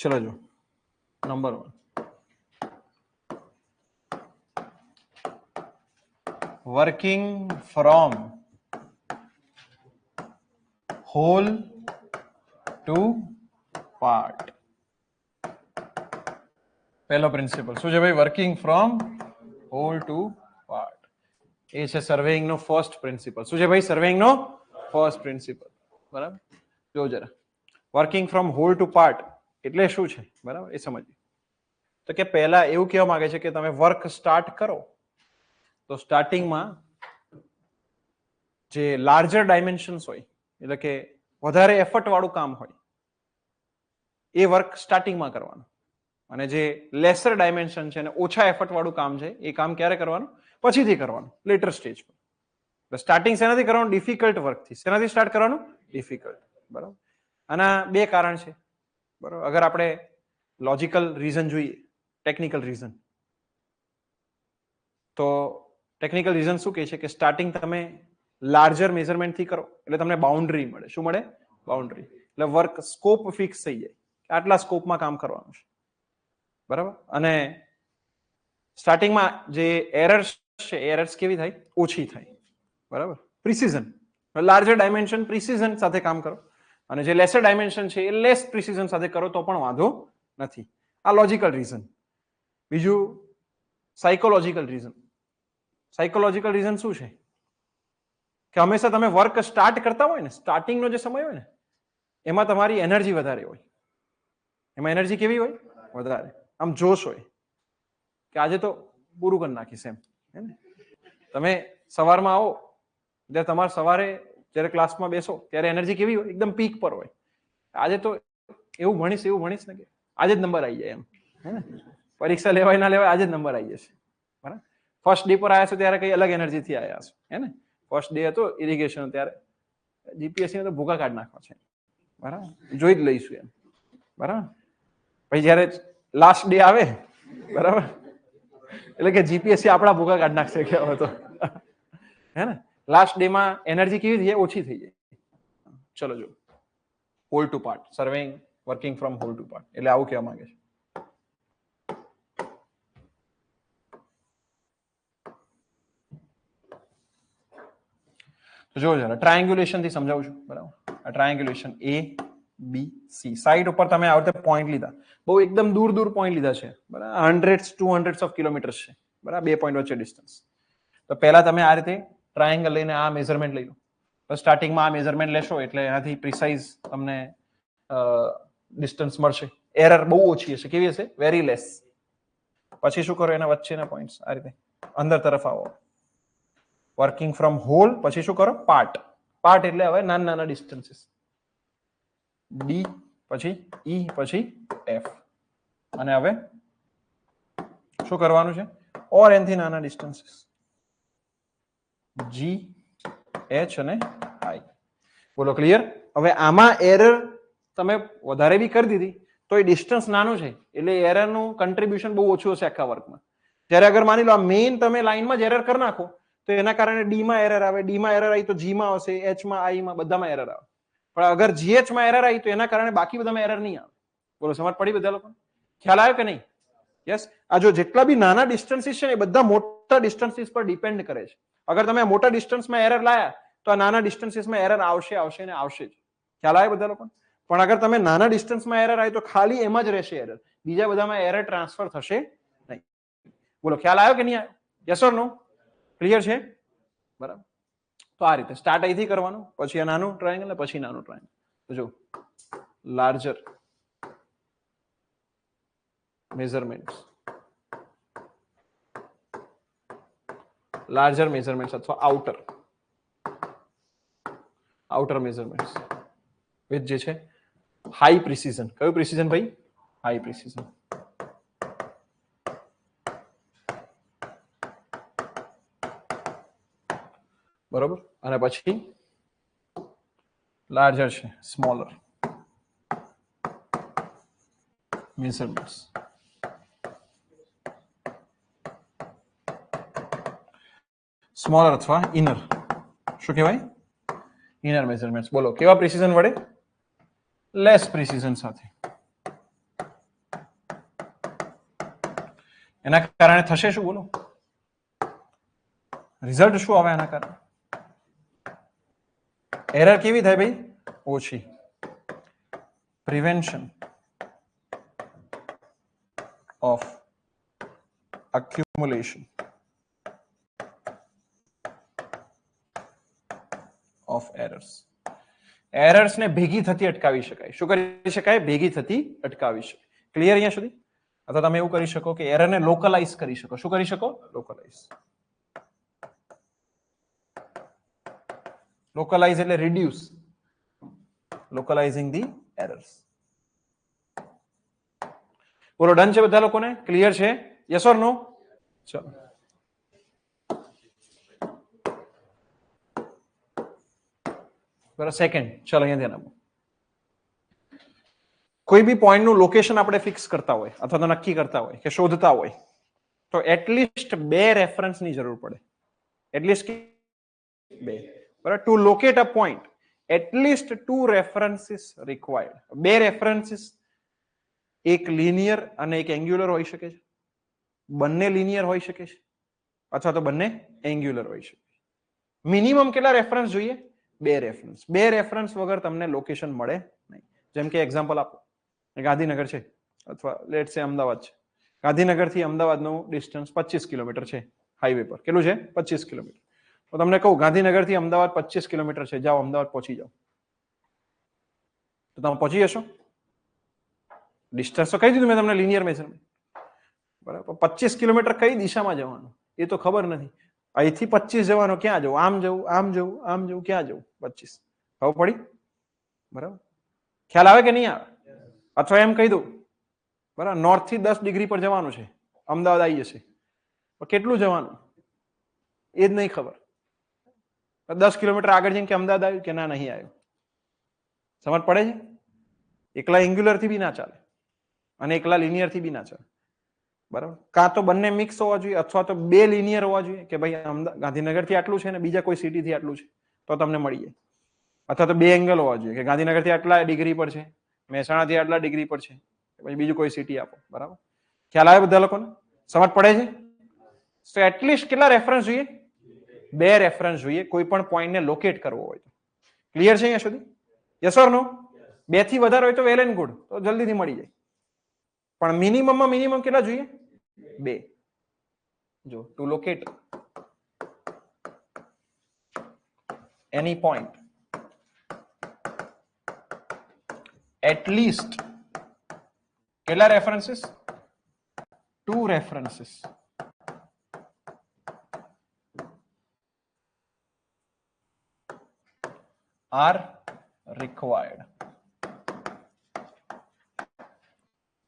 ચલો જો number 1, working from whole to part. પહેલો પ્રિન્સિપલ શું છે ભાઈ? Working from whole to part. એ છે સર્વેઇંગ નો ફર્સ્ટ પ્રિન્સિપલ. શું છે ભાઈ? સર્વેઇંગ નો ફર્સ્ટ પ્રિન્સિપલ. બરાબર, જો જરા working from whole to part એટલે શું છે, બરાબર, એ સમજીએ. તો કે પહેલા એવું કહેવા માંગે છે કે તમે વર્ક સ્ટાર્ટ કરો તો સ્ટાર્ટિંગમાં જે લાર્જર ડાયમેન્શન્સ હોય, એટલે કે વધારે એફર્ટ વાળું કામ હોય, એ વર્ક સ્ટાર્ટિંગમાં કરવાનું. અને જે લેસર ડાયમેન્શન છે અને ઓછા એફર્ટ વાળું કામ છે, એ કામ ક્યારે કરવાનું? પછીથી કરવાનું, લેટર સ્ટેજ પર. સ્ટાર્ટિંગ શેનાથી કરવાનું? ડિફિકલ્ટ વર્કથી. શેનાથી સ્ટાર્ટ કરવાનું? ડિફિકલ્ટ. બરાબર. આના બે કારણ છે. બરાબર, અગર આપણે લોજિકલ રીઝન જોઈએ, ટેકનિકલ રીઝન, તો ટેકનિકલ રીઝન શું કહે છે કે સ્ટાર્ટિંગ તમે લાર્જર મેઝરમેન્ટથી કરો એટલે તમને બાઉન્ડ્રી મળે. શું મળે? બાઉન્ડ્રી. એટલે વર્ક સ્કોપ ફિક્સ થઈ જાય, આટલા સ્કોપમાં કામ કરવાનું છે. બરાબર. અને સ્ટાર્ટિંગમાં જે એરર્સ છે, એરર્સ કેવી થાય? ઓછી થાય. બરાબર. પ્રિસિઝન, લાર્જર ડાયમેન્શન પ્રિસિઝન સાથે કામ કરો, અને જે લેસર ડાયમેન્શન છે એ લેસ પ્રિસિઝન સાથે કરો તો પણ વાંધો નથી. આ લોજિકલ રીઝન. બીજું સાયકોલોજીકલ રીઝન. સાયકોલોજીકલ રીઝન શું છે કે હંમેશા તમે વર્ક સ્ટાર્ટ કરતા હોય ને, સ્ટાર્ટિંગનો જે સમય હોય ને, એમાં તમારી એનર્જી વધારે હોય. એમાં એનર્જી કેવી હોય? વધારે. આમ જોશ હોય કે આજે તો પૂરું કરી નાખીશ એમ. હે ને? તમે સવારમાં આવો, જ્યારે તમારે સવારે જ્યારે ક્લાસમાં બેસો ત્યારે એનર્જી કેવી હોય? એકદમ પીક પર હોય. આજે તો એવું ભણીશ ને કે આજે જ નંબર આવી જાય એમ. હે ને? પરીક્ષા લેવાય ના લેવાય, આજે જ નંબર આવી જશે. બરાબર. ફર્સ્ટ ડે પર આવ્યા છો ત્યારે કઈ અલગ એનર્જીથી આવ્યા છો. હે ને? ફર્સ્ટ ડે હતો ઇરિગેશન, ત્યારે જીપીએસસી તો ભૂકા કાઢ નાખવા છે. બરાબર, જોઈ જ લઈશું એમ. બરાબર. પછી જયારે લાસ્ટ ડે આવે, બરાબર, એટલે કે જીપીએસસી આપણા ભૂકા કાઢ નાખશે કે હવે તો. હે ને? લાસ્ટ ડે માં એનર્જી કેવી થઈ જાય? ઓછી થઈ જાય. ચલો જો whole to part, surveying working from whole to part એટલે આવું કહેવા માંગે છે. તો જો જરા ટ્રાયંગ્યુલેશન થી સમજાવું છું. બરાબર. આ ટ્રાયંગ્યુલેશન A B C, સાઈડ ઉપર તમે આ રીતે પોઈન્ટ લીધા, બહુ એકદમ દૂર દૂર પોઈન્ટ લીધા છે. બરાબર. હંડ્રેડ્સ 200 ઓફ કિલોમીટર્સ છે. બરાબર. બે પોઈન્ટ વચ્ચે ડિસ્ટન્સ. તો પહેલા તમે આ રીતે ટ્રાયંગલ લઈને આ મેઝરમેન્ટ લઈ લો. તો સ્ટાર્ટિંગમાં આ મેઝરમેન્ટ લેશો એટલે એનાથી પ્રિસાઇઝ તમને ડિસ્ટન્સ મળશે. એરર બહુ ઓછી હશે. કેવી હશે? Very less. પછી શું કરો? એના વચ્ચેના પોઈન્ટ્સ આ રીતે અંદર તરફ આવો. વર્કિંગ ફ્રોમ હોલ, પછી શું કરો? પાર્ટ. પાર્ટ એટલે હવે નાના નાના ડિસ્ટન્સીસ. ડી, પછી ઈ, પછી એફ. અને હવે શું કરવાનું છે? ઓર એનથી નાના ડિસ્ટન્સીસ. જી, એચ અને આઈ. બોલો ક્લિયર? હવે આમાં એરર તમે વધારે બી કરી દીધી તો એ ડિસ્ટન્સ નાનું છે એટલે એરરનું કન્ટ્રીબ્યુશન બહુ ઓછું હશે આખા વર્કમાં. જ્યારે અગર માની લો આ મેઇન તમે લાઈનમાં જ એરર કરી નાખો તો એના કારણે ડી માં એરર આવે, ડી માં એરર આવી તો જી માં આવશે, એચ માં, આઈ માં, બધામાં એરર આવે. પણ અગર જીએચ માં એરર આવી તો એના કારણે બાકી બધામાં એરર નહીં આવે. બોલો સમજ પડી બધા લોકો? ખ્યાલ આવ્યો કે નહીં? યસ. આ જો જેટલા બી નાના ડિસ્ટન્સીસ છે ને એ બધા મોટા ડિસ્ટન્સીસ પર ડિપેન્ડ કરે છે. અગર તમે મોટા ડિસ્ટન્સમાં એરર લાયા તો આ નાના ડિસ્ટન્સીસમાં એરર આવશે ને આવશે જ. ખ્યાલ આવે બધા લોકો? પણ અગર તમે નાના ડિસ્ટન્સમાં એરર આવી તો ખાલી એમાં જ રહેશે એરર, બીજા બધામાં એરર ટ્રાન્સફર થશે નહીં. બોલો ખ્યાલ આવ્યો કે નહીં આવ્યો? Yes or no? ક્લિયર છે? બરાબર. તો આ રીતે સ્ટાર્ટ અહીંથી કરવાનું, પછી આ નાનું ટ્રાયેંગલ ને પછી નાનું ટ્રાયેંગલ. તો જો લાર્જર મેઝરમેન્ટ્સ, લાર્જર મેઝરમેન્ટ્સ અથવા આઉટર મેઝરમેન્ટ્સ વિથ જે છે હાઈ પ્રિસિઝન. કયું પ્રિસિઝન ભાઈ? High precision. બરોબર. અને પછી લાર્જર છે સ્મોલર મેઝરમેન્ટ્સ. સ્મોલર અથવા ઇનર, શું કહેવાય? Inner measurements. બોલો કેવા પ્રિસિઝન વડે? લેસ પ્રિસિઝન સાથે. એના કારણે થશે શું બોલો? રિઝલ્ટ શું આવે આના કારણે? એરર કેવી થાય ભાઈ? ઓછી. Prevention of accumulation of errors. Errors ને ભેગી થતી અટકાવી શકાય. શું કરી શકાય? ભેગી થતી અટકાવી શકાય. ક્લિયર અહીંયા સુધી? અથવા તમે એવું કરી શકો કે એરર ને લોકલાઇઝ કરી શકો. શું કરી શકો? લોકલાઇઝ. લોકલાઇઝ એટલે રિડ્યુસ. Localising the errors. બોલો ડન છે બધા લોકોને? ક્લિયર છે? Yes or no? ચલો બરાબર. સેકન્ડ, ચલો અહીંયા ધ્યાન આપો. કોઈ બી પોઈન્ટ નું લોકેશન આપણે ફિક્સ કરતા હોય અથવા તો નક્કી કરતા હોય કે શોધતા હોય તો એટલીસ્ટ 2 રેફરન્સ ની જરૂર પડે. એટલીસ્ટ 2. બરાબર. To locate a point at least 2 references required. 2 references, એક લિનિયર અને એક એંગ્યુલર હોઈ શકે છે. બંને લિનિયર હોઈ શકે છે અથવા તો બંને એંગ્યુલર હોઈ શકે. મિનિમમ કેટલા રેફરન્સ જોઈએ? 2 રેફરન્સ. 2 રેફરન્સ વગર તમને લોકેશન મળે નહીં. જેમ કે એક્ઝામ્પલ આપો, ગાંધીનગર છે અથવા લેટ સે અમદાવાદ છે. ગાંધીનગર થી અમદાવાદનું ડિસ્ટન્સ 25 કિલોમીટર છે હાઈવે પર. કેટલું છે? 25 કિલોમીટર. તો તમને કહું ગાંધીનગર થી અમદાવાદ 25 કિલોમીટર છે, જાઓ અમદાવાદ પહોંચી જાઓ, તો તમે પહોંચી જશો? ડિસ્ટન્સ તો કહી દીધું મેં તમને, લિનિયર મેઝરમેન્ટ. બરાબર. 25 કિલોમીટર કઈ દિશામાં જવાનું એ તો ખબર નથી. અહીંથી 25 જવાનું, ક્યાં જવું? આમ જવું, આમ જવું, આમ જવું, ક્યાં જવું? 25. ખબર પડી? બરાબર. ખ્યાલ આવે કે નહીં આવે? અથવા એમ કહી દઉં, બરાબર, નોર્થ થી 10 ડિગ્રી પર જવાનું છે, અમદાવાદ આવી જશે, કેટલું જવાનું એ જ નહીં ખબર. 10 કિલોમીટર આગળ જઈને કે અમદાવાદ આવ્યું કે ના નહીં આવ્યું. સમજ પડે છે? એકલા એંગ્યુલર થી બી ના ચાલે અને એકલા લિનિયર થી બી ના ચાલે. બરાબર. કાં તો બંને મિક્સ હોવા જોઈએ અથવા તો 2 લિનિયર હોવા જોઈએ કે ભાઈ ગાંધીનગર થી આટલું છે ને બીજા કોઈ સિટી થી આટલું છે તો તમને મળી જાય. અથવા તો 2 એંગલ હોવા જોઈએ કે ગાંધીનગર થી આટલા ડિગ્રી પર છે, મહેસાણા થી આટલા ડિગ્રી પર છે, પછી બીજું કોઈ સિટી આપો. બરાબર. ખ્યાલ આવે બધા લોકોને? સમજ પડે છે? તો એટલીસ્ટ કેટલા રેફરન્સ જોઈએ? 2 રેફરન્સ જોઈએ કોઈ પણ પોઈન્ટ ને લોકેટ કરવો હોય તો. ક્લિયર છે અહીંયા સુધી? યસ ઓર નો? 2 થી વધારે હોય તો વેલ એન્ડ ગુડ, તો જલ્દીથી મળી જાય. પણ મિનિમમમાં મિનિમમ કેટલા જોઈએ? 2. જો to locate any point at least કેટલા references? 2 references are required.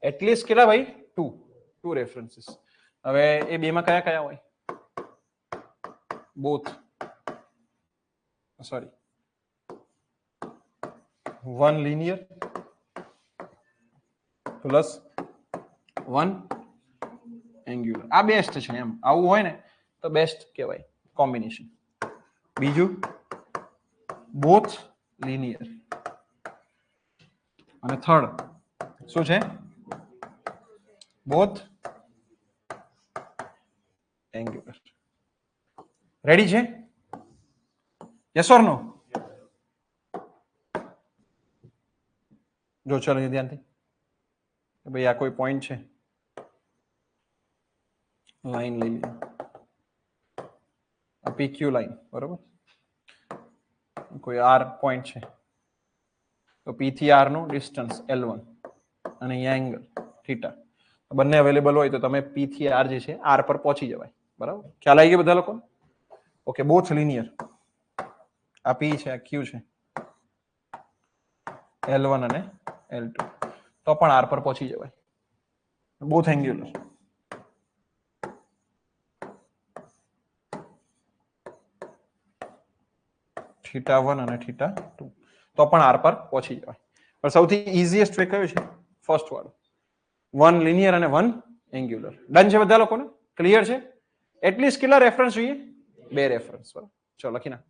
at least કેટલા ભાઈ? 2 રેફરન્સીસ. હવે એ બેમાં કયા કયા હોય? Both, sorry, 1 linear plus 1 angular. આ બેસ્ટ છે. એમ આવું હોય ને તો બેસ્ટ કહેવાય કોમ્બિનેશન. બીજું બોથ linear અને થર્ડ શું છે? Both angular. રેડી છે? યસ ઓર નો? જો ચલો ધ્યાનથી, ભાઈ આ કોઈ પોઈન્ટ છે, લાઈન લઈ લઈએ, આ PQ લાઈન, બરોબર. કોઈ R પોઈન્ટ છે તો P થી R નું ડિસ્ટન્સ L1 અને અહીંયા એંગલ થીટા બંને અવેલેબલ હોય તો તમે P થી R જે છે R પર પહોંચી જવાય. બરાબર. ખ્યાલ આવી ગયો બધા લોકો? ઓકે. બોથ લિનિયર, આ P છે, આ Q છે, L1 અને L2, તો પણ R પર પહોંચી જવાય. બોથ એંગ્યુલર, θ1 અને θ2, તો પણ R પર પહોંચી જવાય. પણ સૌથી ઇઝીએસ્ટ વે કયો છે? ફર્સ્ટ વાળો, 1 લિનિયર અને 1 એંગ્યુલર. ડન છે બધા લોકોને? ક્લિયર છે? એટલીસ્ટ કેટલા રેફરન્સ જોઈએ? 2 રેફરન્સ. બરાબર. ચલો લખી નાખ.